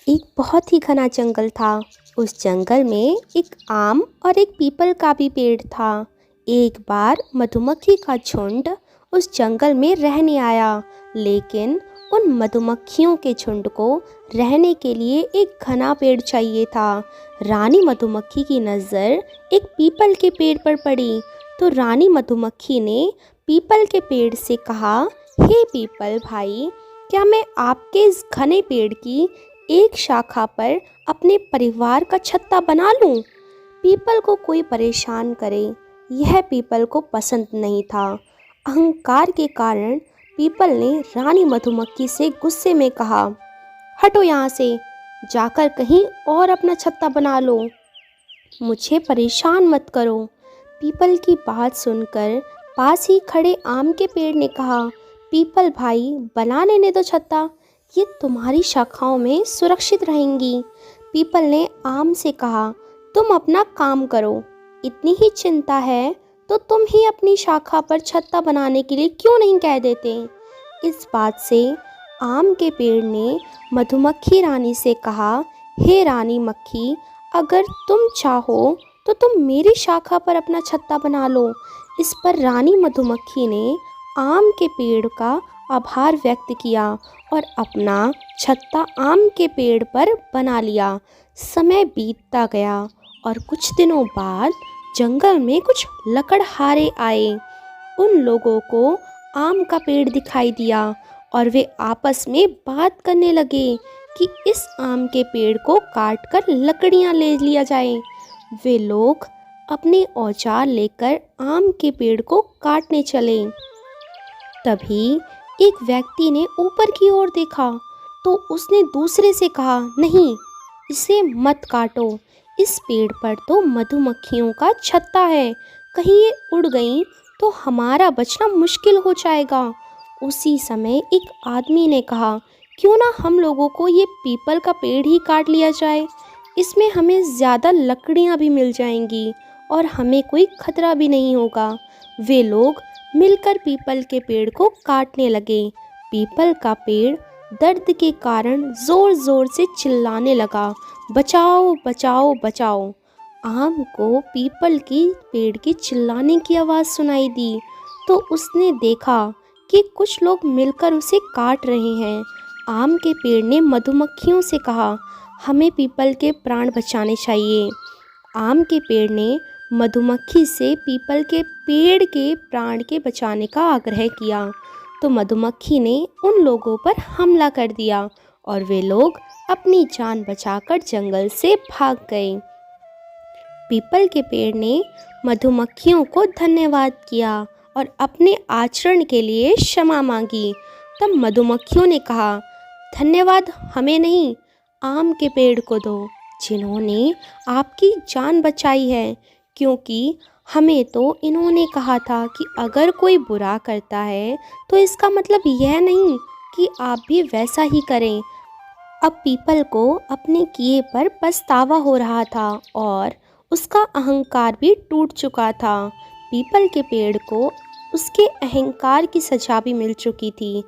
एक बहुत ही घना जंगल था। उस जंगल में एक आम और एक पीपल का भी पेड़ था। एक बार मधुमक्खी का झुंड उस जंगल में रहने आया, लेकिन उन मधुमक्खियों के झुंड को रहने के लिए एक घना पेड़ चाहिए था। रानी मधुमक्खी की नज़र एक पीपल के पेड़ पर पड़ी, तो रानी मधुमक्खी ने पीपल के पेड़ से कहा, हे पीपल भाई, क्या मैं आपके इस घने पेड़ की एक शाखा पर अपने परिवार का छत्ता बना लूं? पीपल को कोई परेशान करे, यह पीपल को पसंद नहीं था। अहंकार के कारण पीपल ने रानी मधुमक्खी से गुस्से में कहा, हटो यहाँ से, जाकर कहीं और अपना छत्ता बना लो, मुझे परेशान मत करो। पीपल की बात सुनकर पास ही खड़े आम के पेड़ ने कहा, पीपल भाई, बना लेने दो छत्ता, ये तुम्हारी शाखाओं में सुरक्षित रहेंगी। पीपल ने आम से कहा, तुम अपना काम करो, इतनी ही चिंता है तो तुम ही अपनी शाखा पर छत्ता बनाने के लिए क्यों नहीं कह देते। इस बात से आम के पेड़ ने मधुमक्खी रानी से कहा, हे रानी मक्खी, अगर तुम चाहो तो तुम मेरी शाखा पर अपना छत्ता बना लो। इस पर रानी मधुमक्खी ने आम के पेड़ का आभार व्यक्त किया और अपना छत्ता आम के पेड़ पर बना लिया। समय बीतता गया और कुछ दिनों बाद जंगल में कुछ लकड़हारे आए। उन लोगों को आम का पेड़ दिखाई दिया और वे आपस में बात करने लगे कि इस आम के पेड़ को काटकर लकड़ियां ले लिया जाए। वे लोग अपने औजार लेकर आम के पेड़ को काटने चले। तभी एक व्यक्ति ने ऊपर की ओर देखा, तो उसने दूसरे से कहा, नहीं, इसे मत काटो, इस पेड़ पर तो मधुमक्खियों का छत्ता है, कहीं ये उड़ गई तो हमारा बचना मुश्किल हो जाएगा। उसी समय एक आदमी ने कहा, क्यों ना हम लोगों को ये पीपल का पेड़ ही काट लिया जाए, इसमें हमें ज़्यादा लकड़ियाँ भी मिल जाएंगी और हमें कोई खतरा भी नहीं होगा। वे लोग मिलकर पीपल के पेड़ को काटने लगे। पीपल का पेड़ दर्द के कारण जोर जोर से चिल्लाने लगा, बचाओ बचाओ बचाओ। आम को पीपल की पेड़ की चिल्लाने की आवाज़ सुनाई दी, तो उसने देखा कि कुछ लोग मिलकर उसे काट रहे हैं। आम के पेड़ ने मधुमक्खियों से कहा, हमें पीपल के प्राण बचाने चाहिए। आम के पेड़ ने मधुमक्खी से पीपल के पेड़ के प्राण के बचाने का आग्रह किया, तो मधुमक्खी ने उन लोगों पर हमला कर दिया और वे लोग अपनी जान बचाकर जंगल से भाग गए। पीपल के पेड़ ने मधुमक्खियों को धन्यवाद किया और अपने आचरण के लिए क्षमा मांगी। तब मधुमक्खियों ने कहा, धन्यवाद हमें नहीं, आम के पेड़ को दो, जिन्होंने आपकी जान बचाई है, क्योंकि हमें तो इन्होंने कहा था कि अगर कोई बुरा करता है तो इसका मतलब यह नहीं कि आप भी वैसा ही करें। अब पीपल को अपने किए पर पछतावा हो रहा था और उसका अहंकार भी टूट चुका था। पीपल के पेड़ को उसके अहंकार की सजा भी मिल चुकी थी।